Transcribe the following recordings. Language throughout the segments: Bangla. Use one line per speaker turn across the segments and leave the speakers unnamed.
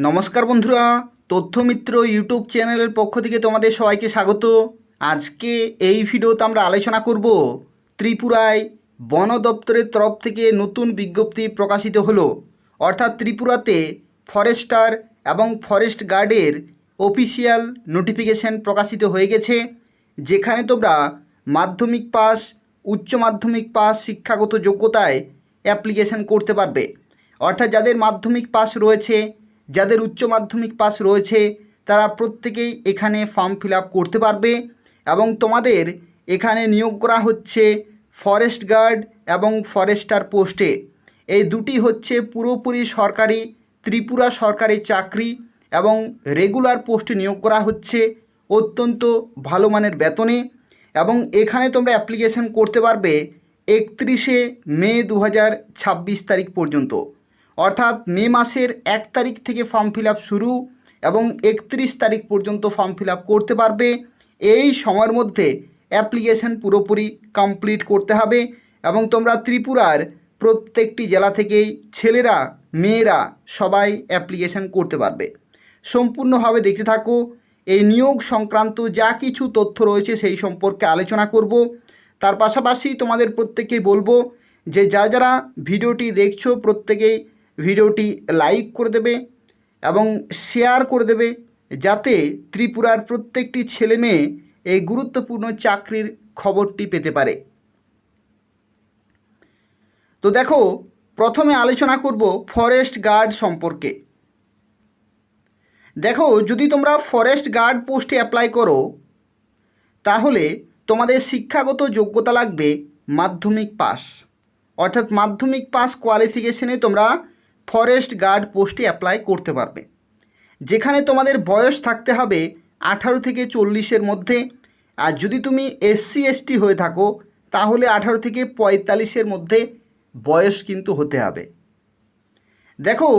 নমস্কার বন্ধুরা, তথ্যমিত্র ইউটিউব চ্যানেলের পক্ষ থেকে তোমাদের সবাইকে স্বাগত। আজকে এই ভিডিওতে আমরা আলোচনা করব ত্রিপুরায় বন দপ্তরের তরফ থেকে নতুন বিজ্ঞপ্তি প্রকাশিত হলো। অর্থাৎ ত্রিপুরাতে ফরেস্টার এবং ফরেস্ট গার্ডের অফিসিয়াল নোটিফিকেশন প্রকাশিত হয়ে গেছে, যেখানে তোমরা মাধ্যমিক পাস, উচ্চ মাধ্যমিক পাস শিক্ষাগত যোগ্যতায় অ্যাপ্লিকেশন করতে পারবে। অর্থাৎ যাদের মাধ্যমিক পাস রয়েছে, যাদের উচ্চ মাধ্যমিক পাস রয়েছে, তারা প্রত্যেকেই এখানে ফর্ম ফিল আপ করতে পারবে। এবং তোমাদের এখানে নিয়োগ করা হচ্ছে ফরেস্ট গার্ড এবং ফরেস্টার পোস্টে। এই দুটি হচ্ছে পুরোপুরি সরকারি, ত্রিপুরা সরকারি চাকরি এবং রেগুলার পোস্টে নিয়োগ করা হচ্ছে অত্যন্ত ভালো মানের বেতনে। এবং এখানে তোমরা অ্যাপ্লিকেশন করতে পারবে 31শে মে 2026 তারিখ পর্যন্ত। অর্থাৎ মে মাসের 1 তারিখ থেকে ফর্ম ফিল আপ শুরু এবং 31 তারিখ পর্যন্ত ফর্ম ফিল আপ করতে পারবে। এই সময়ের মধ্যে অ্যাপ্লিকেশন পুরোপুরি কমপ্লিট করতে হবে এবং তোমরা ত্রিপুরার প্রত্যেকটি জেলা থেকেই ছেলেরা মেয়েরা সবাই অ্যাপ্লিকেশন করতে পারবে। সম্পূর্ণভাবে দেখতে থাকো। এই নিয়োগ সংক্রান্ত যা কিছু তথ্য রয়েছে সেই সম্পর্কে আলোচনা করব। তার পাশাপাশি তোমাদের প্রত্যেককেই বলবো যে যারা ভিডিওটি দেখছো প্রত্যেকেই ভিডিওটি লাইক করে দেবে এবং শেয়ার করে দেবে, যাতে ত্রিপুরার প্রত্যেকটি ছেলে মেয়ে এই গুরুত্বপূর্ণ চাকরির খবরটি পেতে পারে। তো দেখো, প্রথমে আলোচনা করব ফরেস্ট গার্ড সম্পর্কে। দেখো, যদি তোমরা ফরেস্ট গার্ড পোস্টে অ্যাপ্লাই করো তাহলে তোমাদের শিক্ষাগত যোগ্যতা লাগবে মাধ্যমিক পাস। অর্থাৎ মাধ্যমিক পাস কোয়ালিফিকেশনে তোমরা ফরেস্ট গার্ড পোস্টে অ্যাপ্লাই করতে পারবে, যেখানে তোমাদের বয়স থাকতে হবে 18 থেকে 40-এর মধ্যে। আর যদি তুমি SC ST হয়ে থাকো তাহলে 18 থেকে 45-এর মধ্যে বয়স কিন্তু হতে হবে। দেখো,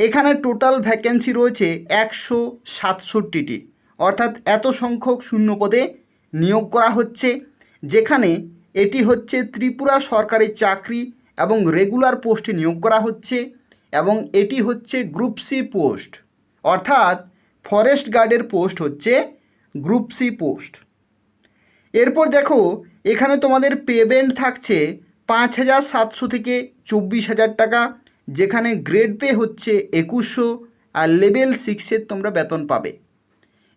এখানে টোটাল ভ্যাকেন্সি রয়েছে 167টি। অর্থাৎ এত সংখ্যক শূন্য পদে নিয়োগ করা হচ্ছে, যেখানে এটি হচ্ছে ত্রিপুরা সরকারি চাকরি এবং রেগুলার পোস্টে নিয়োগ করা হচ্ছে এবং এটি হচ্ছে গ্রুপ সি পোস্ট। অর্থাৎ ফরেস্ট গার্ডের পোস্ট হচ্ছে গ্রুপ সি পোস্ট। এরপর দেখো, এখানে তোমাদের পেমেন্ট থাকছে 5,700 থেকে 24,000 টাকা, যেখানে গ্রেড পে হচ্ছে 2100 আর লেভেল 6-এর তোমরা বেতন পাবে।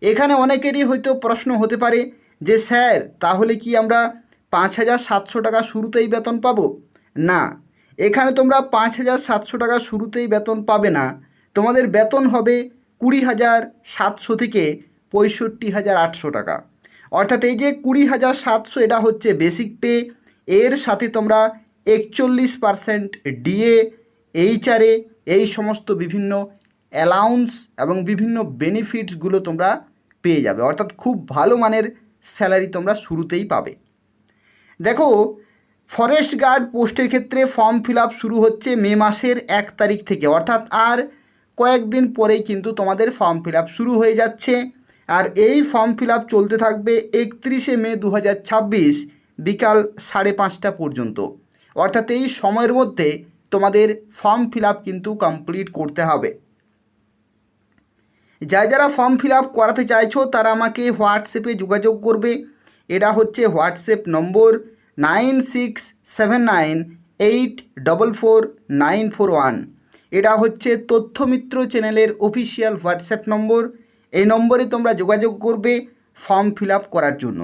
এখানে অনেকেরই হয়তো প্রশ্ন হতে পারে যে স্যার, তাহলে কি আমরা 5,700 টাকা শুরুতেই বেতন পাবো? না, এখানে তোমরা 5,700 টাকা শুরুতেই বেতন পাবে না। তোমাদের বেতন হবে 20,700 থেকে 65,800 টাকা। অর্থাৎ এই যে 20,700 এটা হচ্ছে বেসিক পে। এর সাথে তোমরা 41% ডিএ, HRA এই সমস্ত বিভিন্ন অ্যালাউন্স এবং বিভিন্ন বেনিফিটসগুলো তোমরা পেয়ে যাবে। অর্থাৎ খুব ভালো মানের স্যালারি তোমরা শুরুতেই পাবে। দেখো, ফরেস্ট গার্ড পোস্টের ক্ষেত্রে ফর্ম ফিল আপ শুরু হচ্ছে মে মাসের 1 তারিখ থেকে। অর্থাৎ আর কয়েকদিন পরেই কিন্তু তোমাদের ফর্ম ফিল আপ শুরু হয়ে যাচ্ছে। আর এই ফর্ম ফিল আপ চলতে থাকবে 31শে মে 2026 বিকাল 5:30 পর্যন্ত। অর্থাৎ এই সময়ের মধ্যে তোমাদের ফর্ম ফিল আপ কিন্তু কমপ্লিট করতে হবে। যারা ফর্ম ফিল আপ করাতে চাইছো তারা আমাকে হোয়াটসঅ্যাপে যোগাযোগ করবে। এটা হচ্ছে হোয়াটসঅ্যাপ নম্বর 9679844941। এটা হচ্ছে তথ্যমিত্র চ্যানেলের অফিসিয়াল হোয়াটসঅ্যাপ নম্বর। এই নম্বরে তোমরা যোগাযোগ করবে ফর্ম ফিল আপ করার জন্য।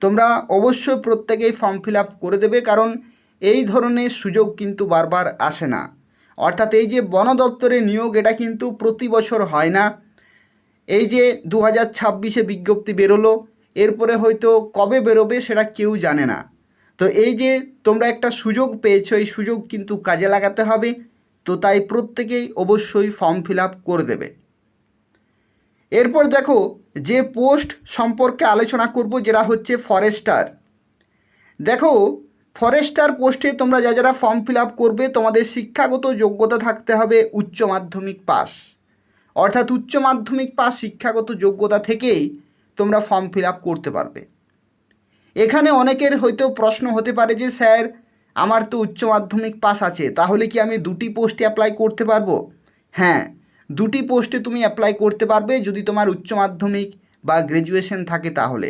তোমরা অবশ্যই প্রত্যেকেই ফর্ম ফিল আপ করে দেবে, কারণ এই ধরনের সুযোগ কিন্তু বারবার আসে না। অর্থাৎ এই যে বন দপ্তরে নিয়োগ, এটা কিন্তু প্রতি বছর হয় না। এই যে 2026-এ বিজ্ঞপ্তি বেরোলো, এরপরে হয়তো কবে বেরোবে সেটা কেউ জানে না। তো এই যে তোমরা একটা সুযোগ পেয়েছো, এই সুযোগ কিন্তু কাজে লাগাতে হবে। তো তাই প্রত্যেকেই অবশ্যই ফর্ম ফিল আপ করে দেবে। এরপর দেখো, যে পোস্ট সম্পর্কে আলোচনা করব যেটা হচ্ছে ফরেস্টার। দেখো, ফরেস্টার পোস্টে তোমরা যারা ফর্ম ফিল আপ করবে তোমাদের শিক্ষাগত যোগ্যতা থাকতে হবে উচ্চ মাধ্যমিক পাস। অর্থাৎ উচ্চ মাধ্যমিক পাস শিক্ষাগত যোগ্যতা থেকেই তোমরা ফর্ম ফিল আপ করতে পারবে। এখানে অনেকের হয়তো প্রশ্ন হতে পারে যে স্যার, আমার তো উচ্চ মাধ্যমিক পাস আছে, তাহলে কি আমি দুটি পোস্টে অ্যাপ্লাই করতে পারবো? হ্যাঁ, দুটি পোস্টে তুমি অ্যাপ্লাই করতে পারবে যদি তোমার উচ্চ মাধ্যমিক বা গ্র্যাজুয়েশন থাকে তাহলে।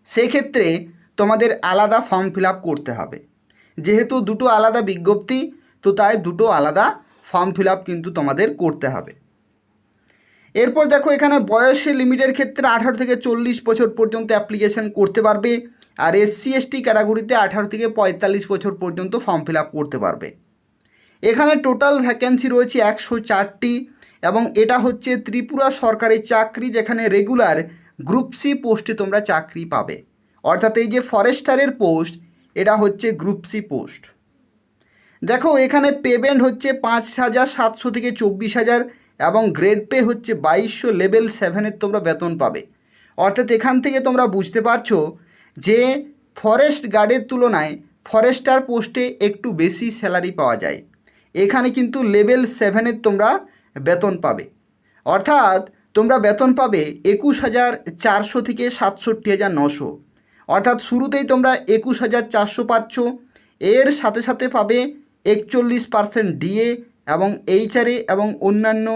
সেক্ষেত্রে তোমাদের আলাদা ফর্ম ফিল আপ করতে হবে। যেহেতু দুটো আলাদা বিজ্ঞপ্তি, তো তাই দুটো আলাদা ফর্ম ফিল আপ কিন্তু তোমাদের করতে হবে। এরপর দেখো এখানে বয়সের লিমিটের ক্ষেত্রে 18 থেকে 40 বছর পর্যন্ত অ্যাপ্লিকেশন করতে পারবে, আর SC ST ক্যাটাগরিতে 18 থেকে 45 বছর পর্যন্ত ফর্ম ফিল আপ করতে পারবে। এখানে টোটাল ভ্যাকেন্সি রয়েছে 104টি, এবং এটা হচ্ছে ত্রিপুরা সরকারি চাকরি, যেখানে রেগুলার গ্রুপ সি পোস্টে তোমরা চাকরি পাবে। অর্থাৎ এই যে ফরেস্টারের পোস্ট, এটা হচ্ছে গ্রুপ সি পোস্ট। দেখো এখানে পেমেন্ট হচ্ছে 5,700 থেকে 24,000, এবং গ্রেড পে হচ্ছে 2200, লেভেল 7-এর তোমরা বেতন পাবে। অর্থাৎ এখান থেকে তোমরা বুঝতে পারছো যে ফরেস্ট গার্ডের তুলনায় ফরেস্টার পোস্টে একটু বেশি স্যালারি পাওয়া যায়। এখানে কিন্তু লেভেল 7-এর তোমরা বেতন পাবে। অর্থাৎ তোমরা বেতন পাবে 21,400 থেকে 67,900। অর্থাৎ শুরুতেই তোমরা 21,400 পাচ্ছ, এর সাথে সাথে পাবে 41% ডিএ এবং এইচআরএ এবং অন্যান্য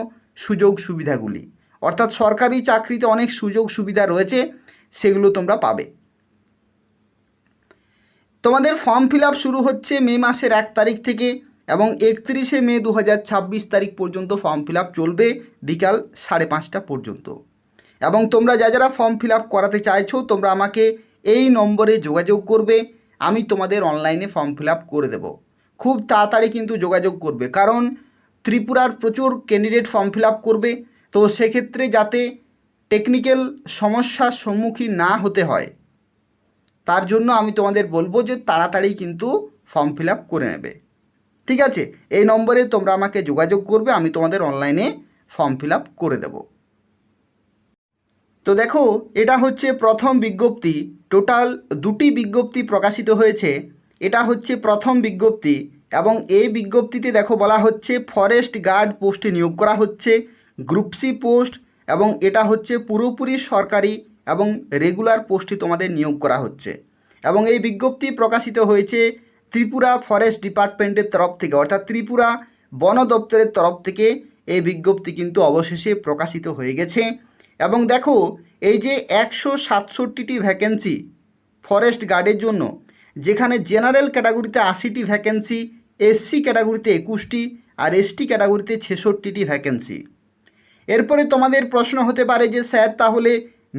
সুযোগ সুবিধাগুলি। অর্থাৎ সরকারি চাকরিতে অনেক সুযোগ সুবিধা রয়েছে, সেগুলো তোমরা পাবে। তোমাদের ফর্ম ফিল আপ শুরু হচ্ছে মে মাসের 1 তারিখ থেকে, এবং 31শে মে 2026 তারিখ পর্যন্ত ফর্ম ফিল আপ চলবে বিকাল 5:30 পর্যন্ত। এবং তোমরা যারা ফর্ম ফিল আপ করাতে চাইছো, তোমরা আমাকে এই নম্বরে যোগাযোগ করবে, আমি তোমাদের অনলাইনে ফর্ম ফিল আপ করে দেব। খুব তাড়াতাড়ি কিন্তু যোগাযোগ করবে, কারণ ত্রিপুরার প্রচুর ক্যান্ডিডেট ফর্ম ফিল আপ করবে। তো সেক্ষেত্রে যাতে টেকনিক্যাল সমস্যার সম্মুখীন না হতে হয়, তার জন্য আমি তোমাদের বলবো যে তাড়াতাড়ি কিন্তু ফর্ম ফিল আপ করে নেবে। ঠিক আছে, এই নম্বরে তোমরা আমাকে যোগাযোগ করবে, আমি তোমাদের অনলাইনে ফর্ম ফিল আপ করে দেব। তো দেখো এটা হচ্ছে প্রথম বিজ্ঞপ্তি। টোটাল 2টি বিজ্ঞপ্তি প্রকাশিত হয়েছে। এটা হচ্ছে প্রথম বিজ্ঞপ্তি, এবং এই বিজ্ঞপ্তিতে দেখো বলা হচ্ছে ফরেস্ট গার্ড পোস্টে নিয়োগ করা হচ্ছে, গ্রুপ সি পোস্ট, এবং এটা হচ্ছে পুরোপুরি সরকারি এবং রেগুলার পোস্টে তোমাদের নিয়োগ করা হচ্ছে। এবং এই বিজ্ঞপ্তি প্রকাশিত হয়েছে ত্রিপুরা ফরেস্ট ডিপার্টমেন্টের তরফ থেকে, অর্থাৎ ত্রিপুরা বন দপ্তরের তরফ থেকে এই বিজ্ঞপ্তি কিন্তু অবশেষে প্রকাশিত হয়ে গেছে। এবং দেখো এই যে 167টি ভ্যাকেন্সি ফরেস্ট গার্ডের জন্য, যেখানে জেনারেল ক্যাটাগরিতে 80টি ভ্যাকেন্সি, এসসি ক্যাটাগরিতে 21টি, আর এসটি ক্যাটাগরিতে 66টি ভ্যাকেন্সি। এরপরে তোমাদের প্রশ্ন হতে পারে যে স্যার তাহলে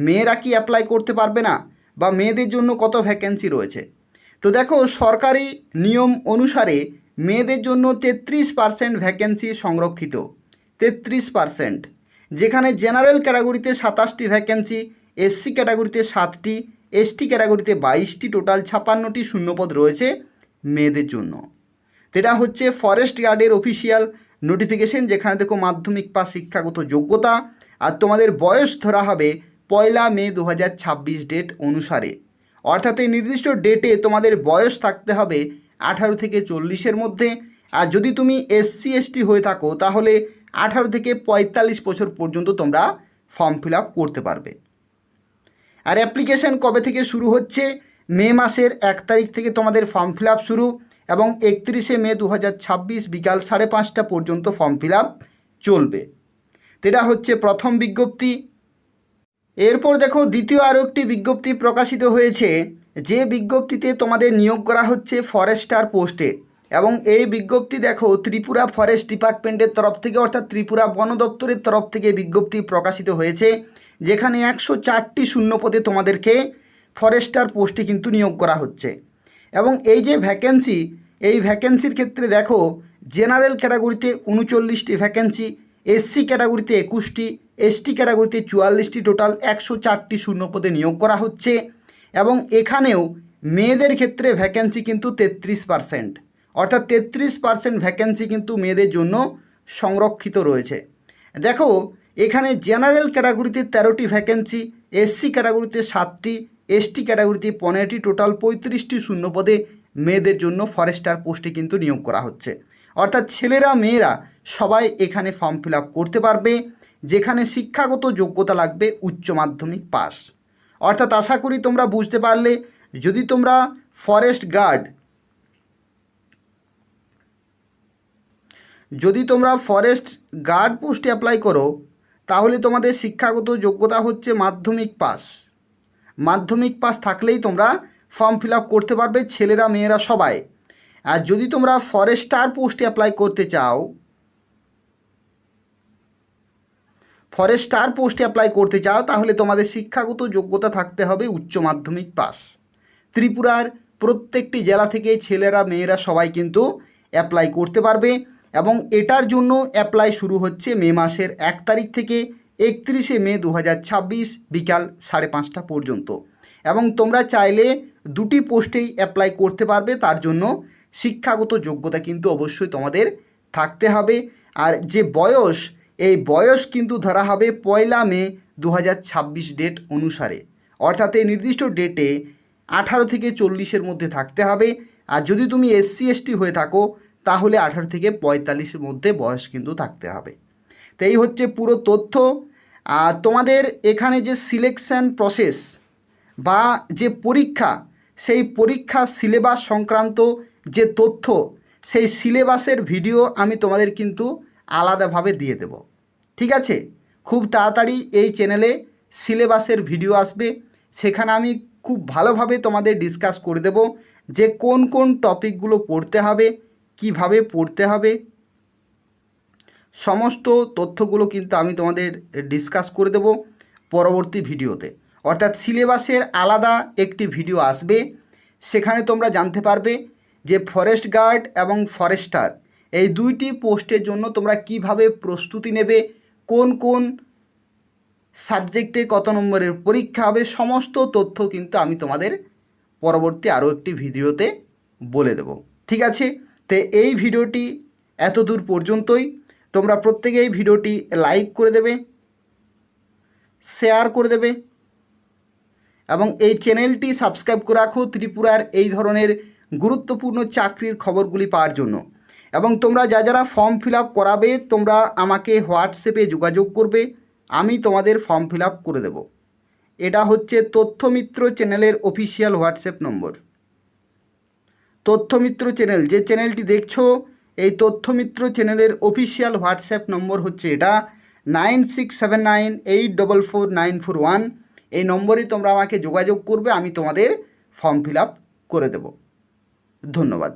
মেয়েরা কি অ্যাপ্লাই করতে পারবে না, বা মেয়েদের জন্য কত ভ্যাকেন্সি রয়েছে? তো দেখো সরকারি নিয়ম অনুসারে মেয়েদের জন্য 33% ভ্যাকেন্সি সংরক্ষিত, 33%, যেখানে জেনারেল ক্যাটাগরিতে 27টি ভ্যাকেন্সি, এসসি ক্যাটাগরিতে 7টি, এসটি ক্যাটাগরিতে 22টি, টোটাল 56টি শূন্যপদ রয়েছে মেয়েদের জন্য। এটা হচ্ছে ফরেস্ট গার্ডের অফিসিয়াল নোটিফিকেশন, যেখানে দেখো মাধ্যমিক পাস শিক্ষাগত যোগ্যতা, আর তোমাদের বয়স ধরা হবে 1 মে 2026 ডেট অনুসারে। অর্থাৎ এই নির্দিষ্ট ডেটে তোমাদের বয়স থাকতে হবে 18 থেকে 40-এর মধ্যে, আর যদি তুমি SC ST হয়ে থাকো তাহলে 18 থেকে 45 বছর পর্যন্ত তোমরা ফর্ম ফিল আপ করতে পারবে। আর অ্যাপ্লিকেশান কবে থেকে শুরু হচ্ছে? মে মাসের 1 তারিখ থেকে তোমাদের ফর্ম ফিল আপ শুরু, এবং 31শে মে 2026 বিকাল 5:30 পর্যন্ত ফর্ম ফিল আপ চলবে। এটা হচ্ছে প্রথম বিজ্ঞপ্তি। এরপর দেখো দ্বিতীয় আরও একটি বিজ্ঞপ্তি প্রকাশিত হয়েছে, যে বিজ্ঞপ্তিতে তোমাদের নিয়োগ করা হচ্ছে ফরেস্টার পোস্টে। এবং এই বিজ্ঞপ্তি দেখো ত্রিপুরা ফরেস্ট ডিপার্টমেন্টের তরফ থেকে, অর্থাৎ ত্রিপুরা বন দপ্তরের তরফ থেকে বিজ্ঞপ্তি প্রকাশিত হয়েছে, যেখানে 104টি শূন্যপদে তোমাদেরকে ফরেস্টার পোস্টে কিন্তু নিয়োগ করা হচ্ছে। এবং এই যে ভ্যাকেন্সি, এই ভ্যাকেন্সির ক্ষেত্রে দেখো জেনারেল ক্যাটাগরিতে 39টি ভ্যাকেন্সি, এসসি ক্যাটাগরিতে 21টি, এসটি ক্যাটাগরিতে 44টি, টোটাল 104টি শূন্যপদে নিয়োগ করা হচ্ছে। এবং এখানেও মেয়েদের ক্ষেত্রে ভ্যাকেন্সি কিন্তু 33%, অর্থাৎ 33% ভ্যাকেন্সি কিন্তু মেয়েদের জন্য সংরক্ষিত রয়েছে। দেখো এখানে জেনারেল ক্যাটাগরিতে 13টি ভ্যাকেন্সি, এসসি ক্যাটাগরিতে 7টি, এসটি ক্যাটাগরিতে 15টি, টোটাল 35টি শূন্যপদে মেয়েদের জন্য ফরেস্টার পোস্টে কিন্তু নিয়োগ করা হচ্ছে। অর্থাৎ ছেলেরা মেয়েরা সবাই এখানে ফর্ম ফিল আপ করতে পারবে, যেখানে শিক্ষাগত যোগ্যতা লাগবে উচ্চ মাধ্যমিক পাস। অর্থাৎ আশা করি তোমরা বুঝতে পারলে, যদি তোমরা ফরেস্ট গার্ড যদি তোমরা ফরেস্ট গার্ড পোস্টে অ্যাপ্লাই করো তাহলে তোমাদের শিক্ষাগত যোগ্যতা হচ্ছে মাধ্যমিক পাস। মাধ্যমিক পাস থাকলেই তোমরা ফর্ম ফিল আপ করতে পারবে, ছেলেরা মেয়েরা সবাই। আর যদি তোমরা ফরেস্টার পোস্টে অ্যাপ্লাই করতে চাও, তাহলে তোমাদের শিক্ষাগত যোগ্যতা থাকতে হবে উচ্চ মাধ্যমিক পাস। ত্রিপুরার প্রত্যেকটি জেলা থেকে ছেলেরা মেয়েরা সবাই কিন্তু অ্যাপ্লাই করতে পারবে এবং এটার জন্য অ্যাপ্লাই শুরু হচ্ছে মে মাসের 1 তারিখ থেকে 31শে মে 2026 বিকাল 5:30 পর্যন্ত। এবং তোমরা চাইলে দুটি পোস্টেই অ্যাপ্লাই করতে পারবে, তার জন্য শিক্ষাগত যোগ্যতা কিন্তু অবশ্যই তোমাদের থাকতে হবে। আর যে বয়স, এই বয়স কিন্তু ধরা হবে 1 মে 2026 ডেট অনুসারে, অর্থাৎ এই নির্দিষ্ট ডেটে 18 থেকে 40-এর মধ্যে থাকতে হবে। আর যদি তুমি SC ST হয়ে থাকো তাহলে 18 থেকে 45-এর মধ্যে বয়স কিন্তু থাকতে হবে। তো এই হচ্ছে পুরো তথ্য। আর তোমাদের এখানে যে সিলেকশন প্রসেস বা যে পরীক্ষা, সেই পরীক্ষা সিলেবাস সংক্রান্ত যে তথ্য, সেই সিলেবাসের ভিডিও আমি তোমাদের কিন্তু আলাদাভাবে দিয়ে দেব। ঠিক আছে, খুব তাড়াতাড়ি এই চ্যানেলে সিলেবাসের ভিডিও আসবে, সেখানে আমি খুব ভালোভাবে তোমাদের ডিসকাস করে দেব যে কোন কোন টপিকগুলো পড়তে হবে, কিভাবে পড়তে হবে, সমস্ত তথ্যগুলো কিন্তু আমি তোমাদের ডিসকাস করে দেব পরবর্তী ভিডিওতে। অর্থাৎ সিলেবাসের আলাদা একটি ভিডিও আসবে, সেখানে তোমরা জানতে পারবে যে ফরেস্ট গার্ড এবং ফরেস্টার এই দুইটি পোস্টের জন্য তোমরা কিভাবে প্রস্তুতি নেবে, কোন কোন সাবজেক্টে কত নম্বরের পরীক্ষা হবে, সমস্ত তথ্য কিন্তু আমি তোমাদের পরবর্তী আরও একটি ভিডিওতে বলে দেব। ঠিক আছে, তো এই ভিডিওটি এত দূর পর্যন্তই। তোমরা প্রত্যেকে এই ভিডিওটি লাইক করে দেবে, শেয়ার করে দেবে এবং এই চ্যানেলটি সাবস্ক্রাইব করে রাখো ত্রিপুরার এই ধরনের গুরুত্বপূর্ণ চাকরির খবরগুলি পাওয়ার জন্য। এবং তোমরা যারা ফর্ম ফিল আপ করাবে তোমরা আমাকে হোয়াটসঅ্যাপে যোগাযোগ করবে, আমি তোমাদের ফর্ম ফিল আপ করে দেব। এটা হচ্ছে তথ্যমিত্র চ্যানেলের অফিসিয়াল হোয়াটসঅ্যাপ নম্বর। তথ্যমিত্র চ্যানেল, যে চ্যানেলটি দেখছো, এই তথ্যমিত্র চ্যানেলের অফিসিয়াল হোয়াটসঅ্যাপ নম্বর হচ্ছে এটা 9679844941। এই নম্বরে তোমরা আমাকে যোগাযোগ করবে, আমি তোমাদের ফর্ম ফিল আপ করে দেব। ধন্যবাদ।